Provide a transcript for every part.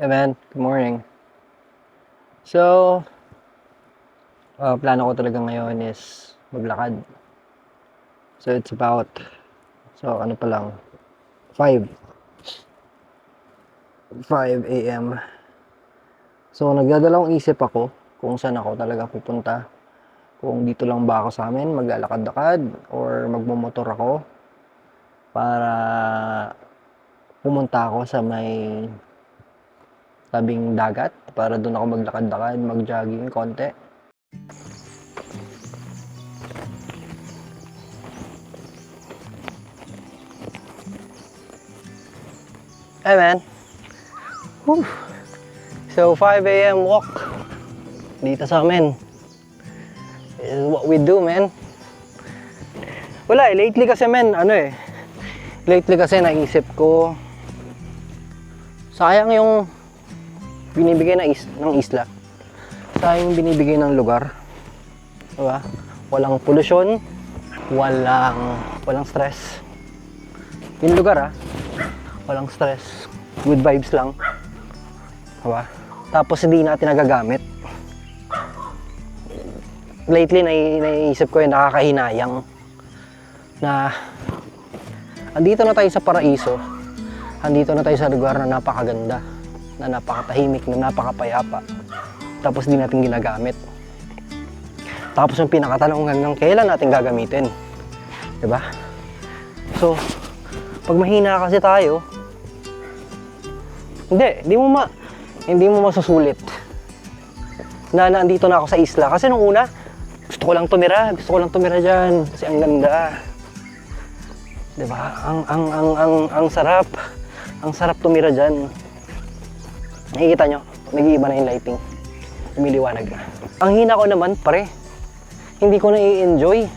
Hey man, good morning. So, plano ko talaga ngayon is maglakad. So, it's about, ano pa lang, 5 a.m. So, nagdadalawang isip ako kung saan ako talaga pupunta. Kung dito lang ba ako sa amin, maglalakad-lakad, or magmumotor ako para pumunta ako sa may tabing dagat para doon ako maglakad-lakad, mag-jogging konti. Hey man. Whew. So 5 a.m. walk dito sa amin. This is what we do, man. Wala lately kasi man, lately kasi naisip ko, sayang yung binibigay ng isla. Sayang yung binibigay ng lugar. Diba? Walang pollution, walang stress. Yung lugar walang stress, good vibes lang, diba? Tapos hindi natin nagagamit. Lately naiisip ko yung nakakahinayang na andito na tayo sa paraiso, andito na tayo sa lugar na napakaganda, na napakatahimik, na napakapayapa, tapos di natin ginagamit. Tapos yung pinakatanong hanggang kailan natin gagamitin, diba? So pag mahina kasi tayo, hindi mo masusulit na nandito na ako sa isla. Kasi nung una, gusto ko lang tumira dyan kasi ang ganda. Diba? Ang sarap tumira dyan. Nakikita nyo, nag-iiba na yung lighting, lumiliwanag na. Ang hina ko naman, pare, hindi ko na i-enjoy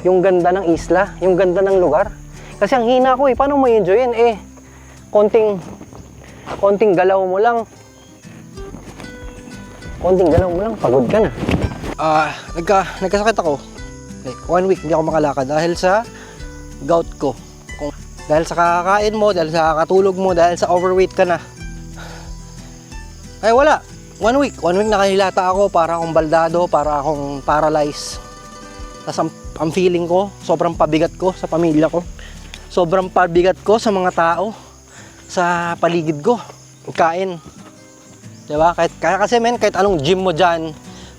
yung ganda ng isla, yung ganda ng lugar. Kasi ang hina ko paano mo i-enjoyin? Konting galaw mo lang, pagod ka na. Nagkasakit ako. Like 1 week hindi ako makalakad dahil sa gout ko. Dahil sa kakakain mo, dahil sa kakatulog mo, dahil sa overweight ka na. Ay wala, 1 week nakahilata ako, para akong baldado, para akong paralyzed. Tapos ang feeling ko, sobrang pabigat ko sa pamilya ko. Sobrang pabigat ko sa mga tao sa paligid ko. Kain. Diba? Kasi kahit anong gym mo dyan,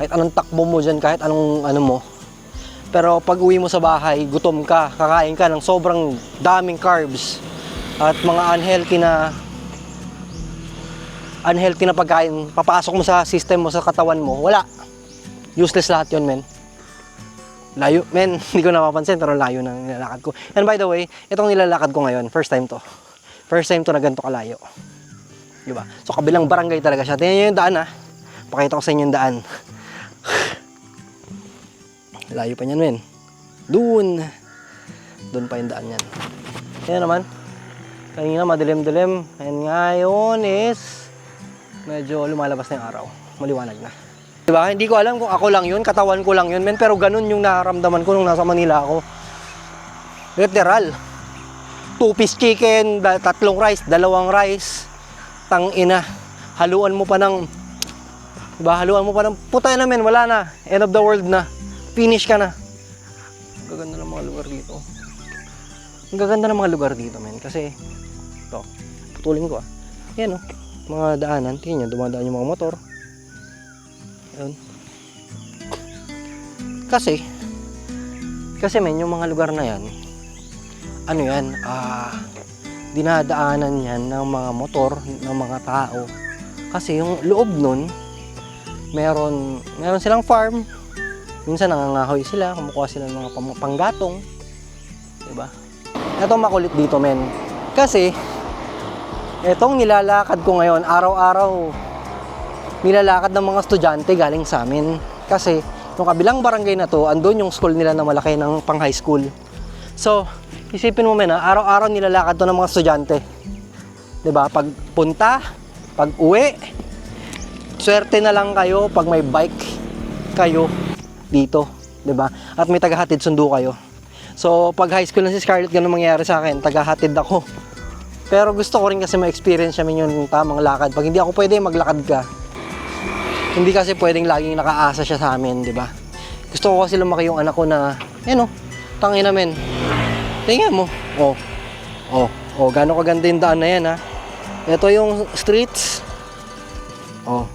kahit anong takbo mo dyan, kahit anong mo. Pero pag uwi mo sa bahay, gutom ka, kakain ka ng sobrang daming carbs at mga unhealthy na pagkain, papasok mo sa system mo, sa katawan mo, wala. Useless lahat yun, men. Layo, men, hindi ko napapansin, pero layo na nilalakad ko. And by the way, itong nilalakad ko ngayon, first time to na ganito kalayo. Diba? So kabilang barangay talaga siya. Tingnan nyo yung daan pakita ko sa inyo yung daan. Layo pa niyan, men. Doon pa yung daan yan. Yan naman, kanina madilim-dilim, and ngayon is medyo lumalabas na yung araw, maliwanag na. Diba? Hindi ko alam kung ako lang yun, katawan ko lang yun, men, pero ganun yung nararamdaman ko nung nasa Manila ako. Literal, 2-piece chicken, 3 rice, 2 rice, tangina, haluan mo pa ng, putay na, men, wala na, end of the world na, finish ka na. Ang gaganda ng mga lugar dito. Ang gaganda ng mga lugar dito, men, kasi ito, putulin ko yan mga daanan, tingnan nyo, dumadaan yung mga motor. Ayun. Kasi men, yung mga lugar na yan, dinadaanan yan ng mga motor, ng mga tao. Kasi yung loob nun, meron silang farm. Minsan nangangahoy sila, kumukuha sila ng mga panggatong. Diba? Ito makulit dito, men. Kasi etong nilalakad ko ngayon, araw-araw nilalakad ng mga estudyante galing sa amin. Kasi yung kabilang barangay na to, andun yung school nila na malaki ng pang high school. So, isipin mo, men, araw-araw nilalakad to ng mga estudyante. Diba? Pag punta, pag uwi, swerte na lang kayo pag may bike kayo dito. Diba? At may tagahatid sundo kayo. So, pag high school na si Scarlett, ganun mangyayari sa akin. Tagahatid ako. Pero gusto ko rin kasi ma-experience namin yung tamang lakad. Pag hindi ako pwede, maglakad ka. Hindi kasi pwedeng laging nakaasa siya sa amin, di ba? Gusto ko kasi lumaki yung anak ko na, tangin namin. Tingnan mo. Gano'ng kaganda yung daan na yan, ha? Ito yung streets.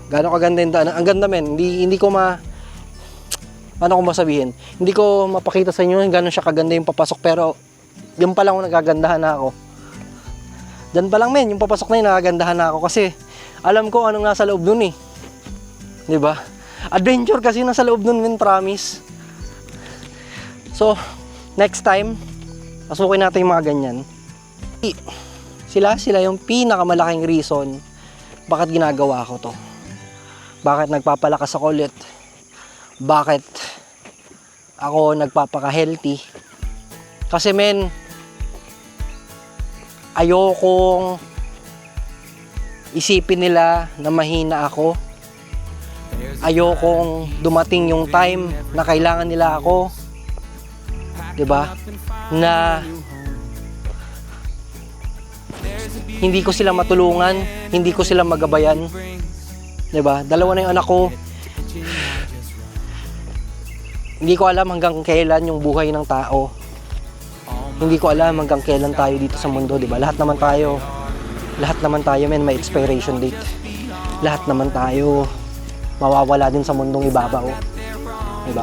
Gano'ng kaganda yung daan. Ang ganda, men. Hindi ko ano ko masabihin? Hindi ko mapakita sa inyo gano'n siya kaganda yung papasok, pero yung pa lang nagagandahan na ako. Diyan pa lang, men, yung papasok na yun, nagagandahan na ako kasi alam ko anong nasa loob nun eh. Di ba? Adventure kasi nasa loob nun, men, promise. So, next time, pasukin natin yung mga ganyan. Sila yung pinakamalaking reason bakit ginagawa ko to. Bakit nagpapalakas ako ulit. Bakit ako nagpapaka-healthy. Kasi, men, ayokong isipin nila na mahina ako. Ayokong dumating yung time na kailangan nila ako. 'Di ba? Na hindi ko sila matulungan, hindi ko sila magabayan. 'Di ba? Dalawa na yung anak ko. Hindi ko alam hanggang kailan yung buhay ng tao. Hindi ko alam hanggang kailan tayo dito sa mundo, di ba? Lahat naman tayo, men, may expiration date. Lahat naman tayo mawawala din sa mundong ibabaw. Di ba?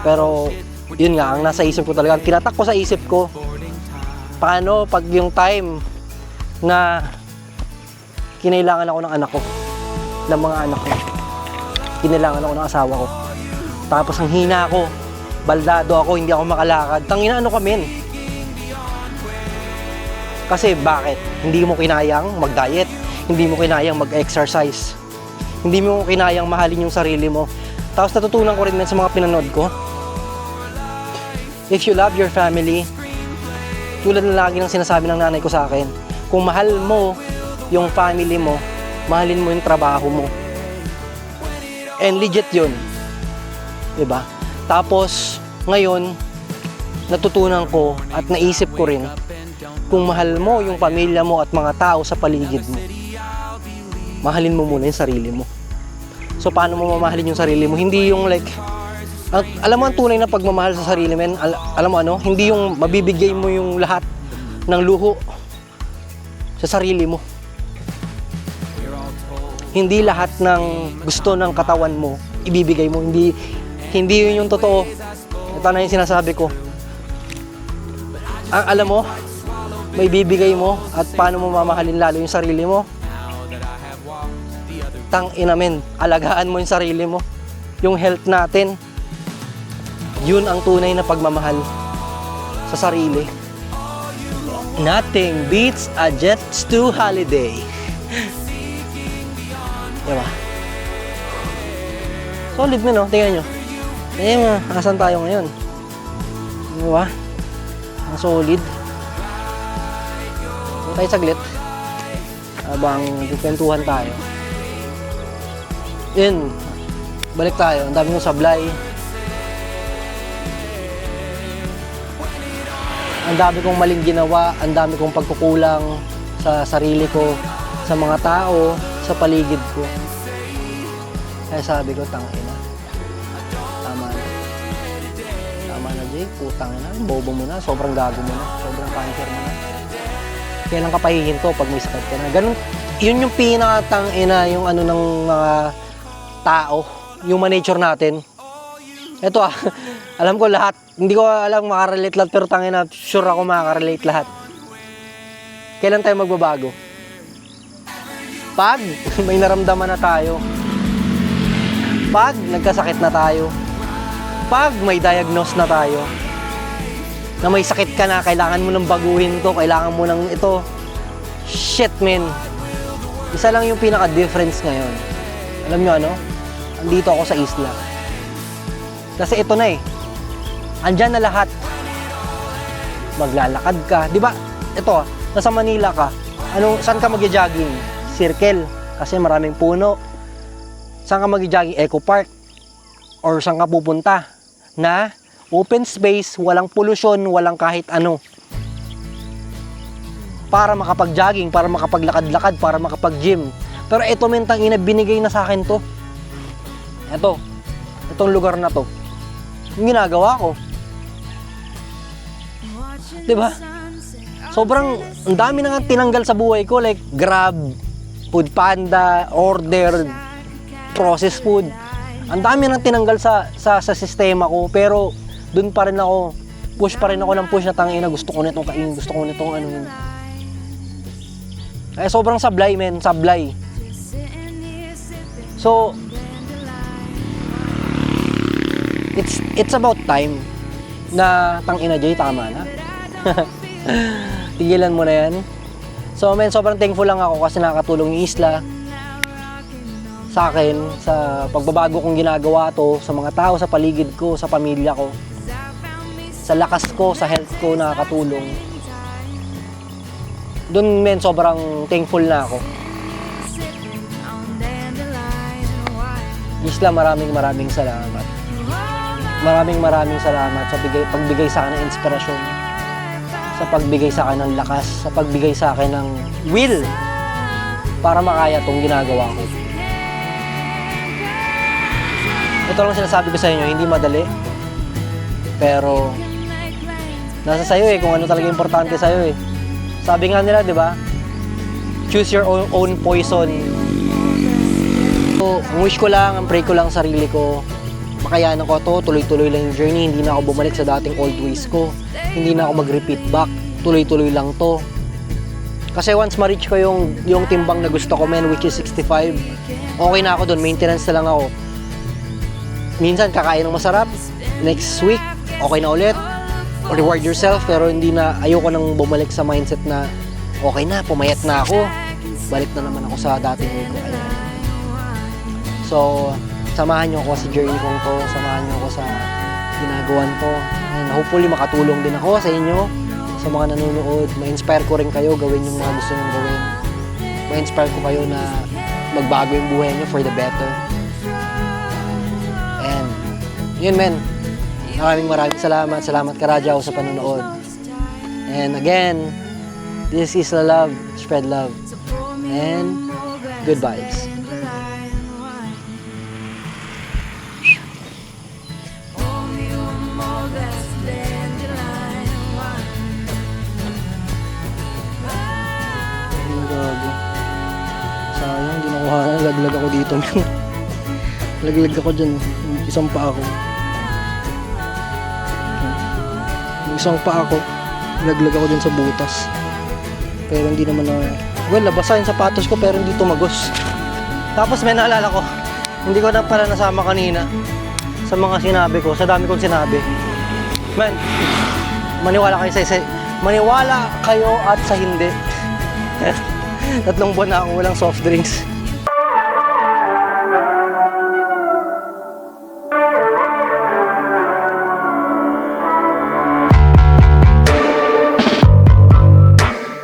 Pero, yun nga, ang nasa isip ko talaga, tinatak ko sa isip ko, paano pag yung time na kinailangan ako ng anak ko, ng mga anak ko, kinailangan ako ng asawa ko. Tapos ang hina ako, baldado ako, hindi ako makalakad. Tangina, ano ka, men? Kasi bakit? Hindi mo kinayang mag-diet, hindi mo kinayang mag-exercise, hindi mo kinayang mahalin yung sarili mo. Tapos natutunan ko rin sa mga pinanood ko, if you love your family, tulad na lagi ng sinasabi ng nanay ko sa akin, kung mahal mo yung family mo, mahalin mo yung trabaho mo. And legit yun. Diba? Tapos, ngayon, natutunan ko at naisip ko rin, kung mahal mo yung pamilya mo at mga tao sa paligid mo, mahalin mo muna yung sarili mo. So, paano mo mamahalin yung sarili mo? Hindi yung like, alam mo ang tunay na pagmamahal sa sarili, men, alam mo ano? Hindi yung mabibigay mo yung lahat ng luho sa sarili mo. Hindi lahat ng gusto ng katawan mo, ibibigay mo. Hindi yun yung totoo. Ito na yung sinasabi ko. Alam mo, may bibigay mo at paano mo mamahalin lalo yung sarili mo. Tangina, men, alagaan mo yung sarili mo. Yung health natin, yun ang tunay na pagmamahal sa sarili. Nothing beats a Jet Stew holiday. Diba? Solid, men, no? Tingnan nyo. Asan tayo ngayon? Diba? Ang solid. Huwag tayo saglit. Habang kwentuhan tayo. Yun. Balik tayo. Ang dami kong sablay. Ang dami kong maling ginawa. Ang dami kong pagkukulang sa sarili ko, sa mga tao, sa paligid ko. Kaya sabi ko, tangina. Tama na, Jake. Putang na. Bobo mo na. Sobrang gago mo na. Sobrang cancer mo na. Kailan ka pahihinto pag may sakit ka na. Ganun. Yun yung pinakatangina, yung ano ng mga tao. Human nature natin. Ito alam ko lahat. Hindi ko alam makarelate lahat. Pero tangina, sure ako makarelate lahat. Kailan tayo magbabago? Pag may naramdaman na tayo. Pag nagkasakit na tayo. Pag may diagnose na tayo, na may sakit ka na, kailangan mo nang baguhin to, kailangan mo nang ito. Shit, man. Isa lang yung pinaka-difference ngayon. Alam nyo ano? Andito ako sa isla. Kasi ito na eh. Andyan na lahat. Maglalakad ka. Di ba? Ito, nasa Manila ka. Saan ka mag-jogging? Circle. Kasi maraming puno. Saan ka mag-jogging? Eco Park. Or saan ka pupunta? Na open space, walang pollution, walang kahit ano. para makapag-jogging, para makapaglakad-lakad, para makapag-gym. Pero ito men, tangina, binigay na sa akin to. Itong lugar na to. Yung ginagawa ko. 'Di ba? Sobrang ang dami na nga tinanggal sa buhay ko, like Grab, Food Panda, order, processed food. Ang dami nang tinanggal sa sistema ko, pero doon pa rin ako, push pa rin ako ng push na tangina, gusto ko nitong kainin, gusto ko nitong ano. Kaya sobrang sablay men, sablay. So, it's about time na tangina Jay, tama na. Tigilan mo na yan. So men, sobrang thankful lang ako kasi nakatulong yung isla sa akin, sa pagbabago kong ginagawa to, sa mga tao sa paligid ko, sa pamilya ko, sa lakas ko, sa health ko, nakakatulong. Doon men, sobrang thankful na ako. Isla, maraming salamat. Maraming salamat sa pagbigay sa akin ng inspirasyon, sa pagbigay sa akin ng lakas, sa pagbigay sa akin ng will para makaya tong ginagawa ko. Ito lang sinasabi ko sa inyo, hindi madali. Pero nasa sayo kung ano talaga importante sayo Sabi nga nila, 'di ba? Choose your own poison. So, ang wish ko lang, ang pray ko lang sa sarili ko, makayanan ko to, tuloy-tuloy lang yung journey, hindi na ako bumalik sa dating old ways ko. Hindi na ako mag-repeat back, tuloy-tuloy lang to. Kasi once ma-reach ko yung timbang na gusto ko men, which is 65, okay na ako doon, maintenance na lang ako. Minsan kakain ng masarap, next week okay na ulit, reward yourself, pero hindi na, ayoko nang bumalik sa mindset na okay na, pumayat na ako, balik na naman ako sa dating way ko. So, samahan niyo ako sa journey kong to, samahan niyo ako sa ginagawan to. And hopefully makatulong din ako sa inyo, sa mga nanonood. Ma-inspire ko rin kayo gawin yung mga gusto nyo gawin. Ma-inspire ko kayo na magbago yung buhay nyo for the better. And yun men, maraming salamat. Salamat ka Radyaw sa panonood. And again, this is the love, spread love. And good vibes. Sayang, hindi nakuha. Laglag ako dito. Laglag ako dyan. Isang pa ako. Isang pa ako. Laglag ako dyan sa butas. Pero hindi naman na... Well, nabasa yung sapatos ko pero hindi tumagos. Tapos may naalala ko. Hindi ko na pala nasama kanina sa mga sinabi ko. Sa dami kong sinabi. Man, maniwala kayo at sa hindi. 3 buwan na akong walang soft drinks.